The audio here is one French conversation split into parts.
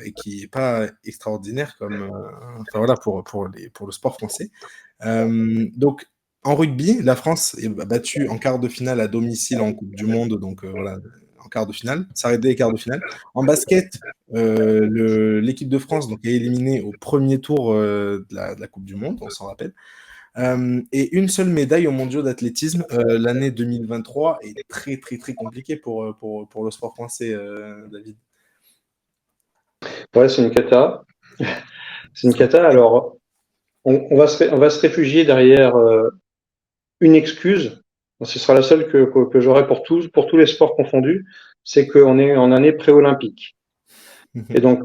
et qui n'est pas extraordinaire comme, enfin voilà, pour le sport français. Donc, en rugby, la France est battue en quart de finale à domicile en Coupe du Monde, donc voilà, en quart de finale, ça arrête les quarts de finale. En basket, l'équipe de France donc, est éliminée au premier tour de la Coupe du Monde, on s'en rappelle. Et une seule médaille aux mondiaux d'athlétisme. L'année 2023 est très, très, très compliquée pour le sport français, David. Ouais, c'est une cata. C'est une cata. Alors, on va se réfugier derrière une excuse. Ce sera la seule que j'aurai pour tous les sports confondus. C'est qu'on est en année pré-olympique. Et donc,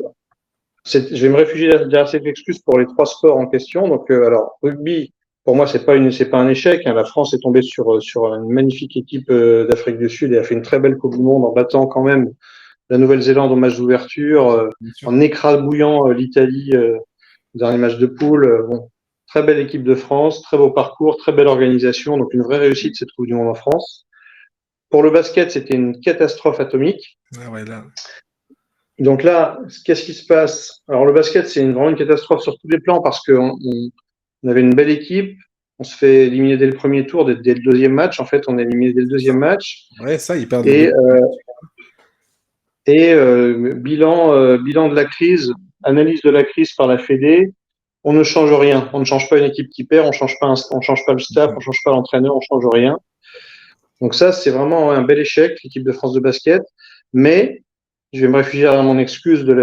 je vais me réfugier derrière cette excuse pour les trois sports en question. Donc, alors, rugby, pour moi, c'est pas un échec. Hein. La France est tombée sur une magnifique équipe d'Afrique du Sud et a fait une très belle Coupe du Monde en battant quand même la Nouvelle-Zélande au match d'ouverture, Bien sûr. en écrabouillant l'Italie au dernier match de poule. Bon, très belle équipe de France, très beau parcours, très belle organisation. Donc, une vraie réussite cette Coupe du Monde en France. Pour le basket, c'était une catastrophe atomique. Ah ouais, là. Donc là, qu'est-ce qui se passe? Alors le basket, c'est vraiment une catastrophe sur tous les plans parce on avait une belle équipe. On se fait éliminer dès le premier tour, dès le deuxième match. En fait, on est éliminé dès le deuxième match. Ouais, ça, ils perdent Et, le bilan de la crise, analyse de la crise par la Fédé. On ne change rien. On ne change pas une équipe qui perd. On change pas le staff. On change pas l'entraîneur. On change rien. Donc ça, c'est vraiment un bel échec, l'équipe de France de basket. Mais je vais me réfugier à mon excuse de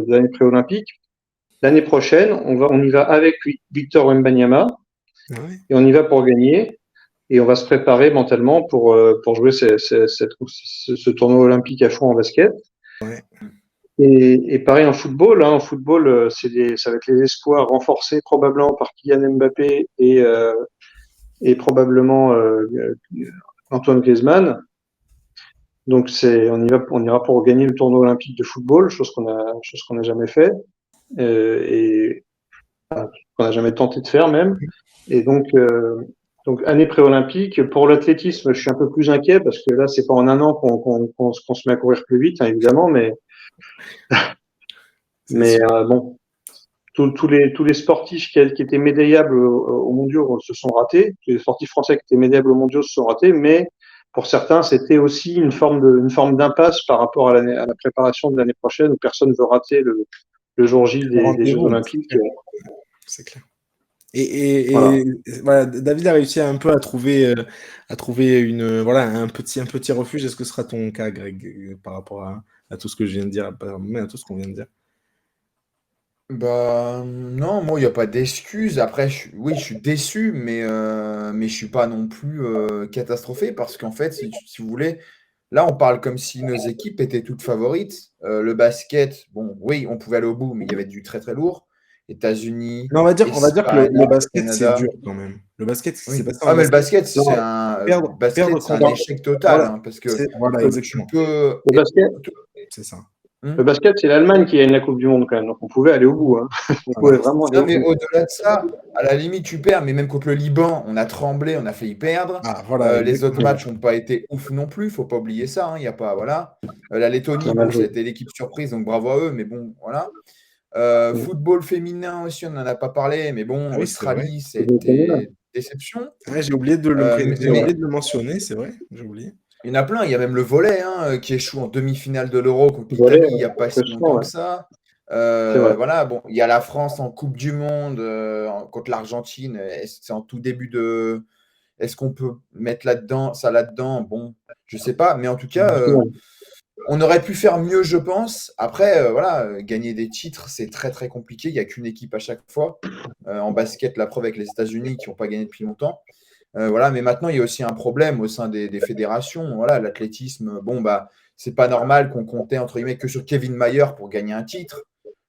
l'année pré-olympique. L'année prochaine, on y va avec Victor Wembanyama Ouais. et on y va pour gagner et on va se préparer mentalement pour jouer ce tournoi olympique à fond en basket. Ouais. Et pareil en football. Hein, en football, ça va être les espoirs renforcés probablement par Kylian Mbappé et probablement Antoine Griezmann. Donc on ira pour gagner le tournoi olympique de football, chose qu'on n'a jamais fait et qu'on n'a jamais tenté de faire même. Et donc année pré-olympique. Pour l'athlétisme, je suis un peu plus inquiet parce que là, c'est pas en un an qu'on se met à courir plus vite, hein, évidemment, C'est sûr. bon, tous les sportifs qui étaient médaillables aux mondiaux se sont ratés. Tous les sportifs français qui étaient médaillables aux mondiaux se sont ratés, mais pour certains, c'était aussi une forme d'impasse par rapport à la préparation de l'année prochaine où personne ne veut rater le jour J Le des Jeux rendez-vous, c'est Olympiques. clair. C'est clair. Et Voilà. voilà, David a réussi un peu à trouver voilà, un petit refuge. Est-ce que ce sera ton cas, Greg, par rapport à tout ce que je viens de dire, mais à tout ce qu'on vient de dire? Bah non, moi il n'y a pas d'excuse. Après, oui, je suis déçu, mais je suis pas non plus catastrophé parce qu'en fait, si vous voulez, là on parle comme si nos équipes étaient toutes favorites. Le basket, bon, oui, on pouvait aller au bout, mais il y avait du très très lourd. États-Unis, Mais on va dire que Espagne, le basket, c'est Canada. dur quand même. Le basket, ce qui s'est Oui. passé en Ah, mais basket, Non, le perdre basket, c'est un contre. échec total, Voilà, hein, parce que voilà, tu exactement. peux. le basket, C'est ça. le Hmm. basket, c'est l'Allemagne qui gagne la Coupe du Monde quand même. Donc on pouvait aller au bout. Hein. On Voilà. pouvait vraiment aller Non, au mais bout. au-delà de ça, à la limite, tu perds, mais même contre le Liban, on a tremblé, on a failli perdre. Ah, voilà, Les autres exactement. matchs n'ont pas été ouf non plus, faut pas oublier ça. Hein, y a pas, voilà. La On a Lettonie, mal bon, joué. c'était l'équipe surprise, donc bravo à eux, mais bon, voilà. Mm. Football féminin aussi, on n'en a pas parlé, mais bon, Ah oui, c'est vrai. Australie, C'est bien connu, là. c'était déception. C'est vrai, j'ai oublié de C'est j'ai vrai. oublié de le mentionner, c'est vrai, j'ai oublié. Il y en a plein, il y a même le volley hein, qui échoue en demi-finale de l'Euro contre Volet, l'Italie il n'y a pas si franchement, longtemps ouais. que ça. C'est vrai. Voilà, bon, il y a la France en Coupe du Monde contre l'Argentine. C'est en tout début de. Est-ce qu'on peut mettre ça là-dedans? Bon, je sais pas, mais en tout cas, Franchement, on aurait pu faire mieux, je pense. Après, voilà, gagner des titres, c'est très très compliqué. Il n'y a qu'une équipe à chaque fois. En basket, la preuve avec les États-Unis qui n'ont pas gagné depuis longtemps. Voilà, mais maintenant, il y a aussi un problème au sein des fédérations. Voilà, l'athlétisme, bon, bah, c'est pas normal qu'on comptait entre guillemets que sur Kevin Mayer pour gagner un titre.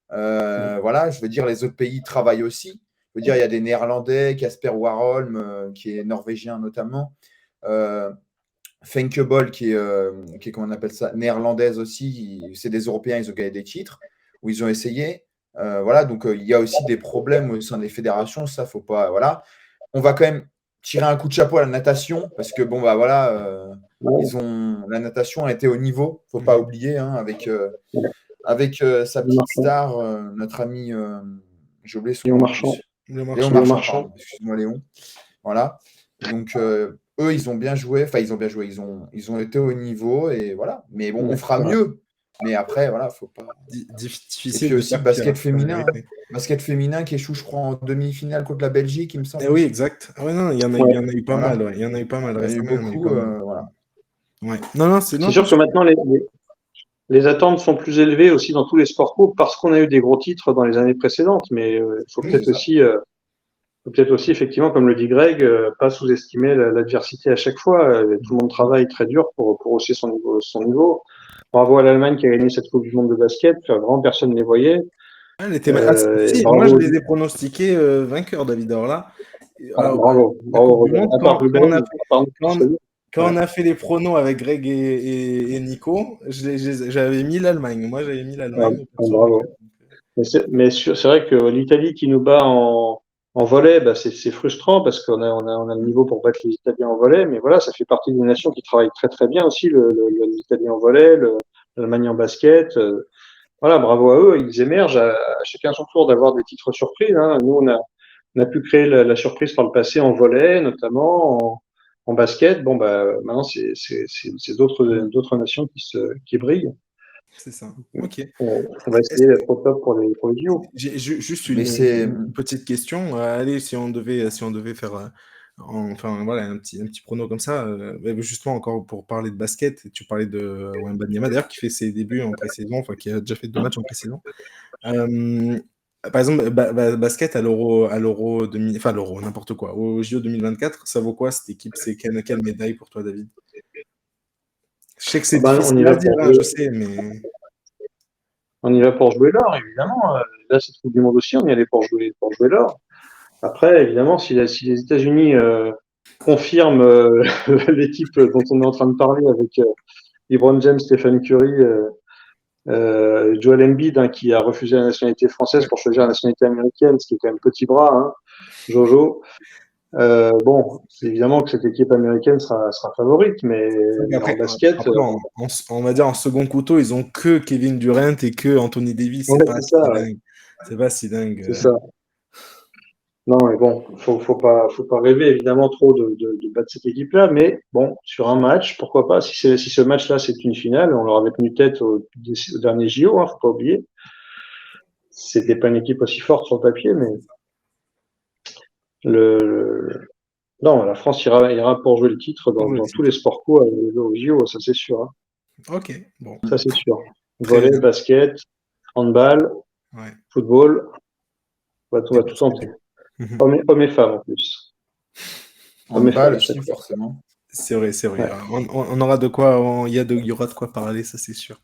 Voilà, je veux dire, les autres pays travaillent aussi. Je veux dire, il y a des Néerlandais, Casper Warholm, qui est norvégien notamment. Fenkebol, qui est, comment on appelle ça, néerlandaise aussi. C'est des Européens, ils ont gagné des titres, où ils ont essayé. Voilà, donc il y a aussi des problèmes au sein des fédérations. Ça, faut pas. Voilà. On va quand même tirer un coup de chapeau à la natation, parce que bon, bah voilà, ouais. la natation a été au niveau, faut pas Mhm. oublier, hein, avec avec sa petite Marchand. star, notre ami, j'ai oublié son Léon nom en Marchand. plus. Le Léon marché. Léon Marchand, Marchand. pardon. Excuse-moi, Léon. Voilà. Donc, eux, ils ont bien joué. Enfin, ils ont bien joué. Ils ont été au niveau et voilà. Mais bon, on fera Voilà. mieux. Mais après, voilà, faut pas. Et Difficile puis de aussi, faire pire, basket faut la féminin. vérité. Basket féminin qui échoue, je crois, en demi-finale contre la Belgique, il me semble Eh oui, aussi. exact. Ah ouais, non, il y en Ouais. a eu pas Voilà. mal, ouais. Il y en a eu pas mal Il y en a eu récemment, il y en a eu beaucoup. pas mal. Voilà. Ouais. Non, c'est C'est non, sûr que maintenant, les attentes sont plus élevées aussi dans tous les sports co parce qu'on a eu des gros titres dans les années précédentes. Mais il faut Oui, peut-être c'est ça. aussi, effectivement, comme le dit Greg, pas sous-estimer l'adversité à chaque fois. Tout le monde travaille très dur pour hausser son niveau. Bravo à l'Allemagne qui a gagné cette Coupe du Monde de basket. Vraiment, personne ne les voyait. elle était Et si, moi je bravo, les ai pronostiqués vainqueurs, David. Alors là, bravo, la Coupe du Robert. Monde, À part Ruben, à part quand, Nicolas. quand Ouais. on a fait les pronos avec Greg et Nico, j'avais mis l'Allemagne. Moi j'avais mis l'Allemagne perso vainqueur. Bravo. C'est vrai que l'Italie qui nous bat en volley, bah c'est frustrant parce qu'on a le niveau pour battre les Italiens en volley, mais voilà, ça fait partie des nations qui travaillent très très bien aussi, l'Italie en volley, l'Allemagne en basket. Voilà, bravo à eux, ils émergent à chacun son tour d'avoir des titres surprises. Hein. Nous, on a pu créer la surprise par le passé en volley, notamment en basket. Bon, bah maintenant c'est d'autres nations qui brillent. C'est ça. Ok. On va essayer Est-ce- d'être au top pour les JO. J'ai juste Mais c'est. une petite question. Allez, si on devait faire, enfin voilà, un petit prono comme ça, justement encore pour parler de basket, tu parlais de Wembanyama d'ailleurs qui fait ses débuts en pré-saison, enfin qui a déjà fait 2 matchs en pré-saison. Euh, Par exemple, basket à l'Euro enfin à l'Euro, n'importe quoi, au JO 2024, ça vaut quoi cette équipe? C'est quelle médaille pour toi, David? Je sais que c'est Ben, on y difficile va à dire, pour hein, jouer, je sais, mais on y va pour jouer l'or, évidemment. Là, cette Coupe du Monde aussi, on y allait pour jouer l'or. Après, évidemment, si les États-Unis confirment l'équipe dont on est en train de parler avec LeBron James, Stephen Curry, Joel Embiid, hein, qui a refusé la nationalité française ouais. pour choisir la nationalité américaine, ce qui est quand même petit bras, hein, Jojo. Bon, c'est évidemment que cette équipe américaine sera favorite, C'est vrai mais en qu'après, basket, après, on va dire en second couteau, ils ont que Kevin Durant et que Anthony Davis. ouais, C'est pas c'est ça, si ouais, dingue. C'est pas si dingue. c'est ça. Non, mais bon, faut pas rêver évidemment trop de battre cette équipe-là, mais bon, sur un match, pourquoi pas. Si ce match-là c'est une finale, on leur avait tenu tête au dernier JO, hein, faut pas oublier. C'était pas une équipe aussi forte sur le papier, mais le non, la France ira pour jouer le titre Pour le dans tous les titre. sports co au JO, ça c'est sûr, hein. Ok, bon, Ça c'est sûr. très Volley, bien. basket, handball, Ouais. football, on Et va tout tout ça. tenter. Hommes et femmes en plus. Hommes et Handball femmes, aussi, forcément. C'est vrai, c'est vrai. ouais. On aura de quoi, il y aura de quoi parler, ça c'est sûr.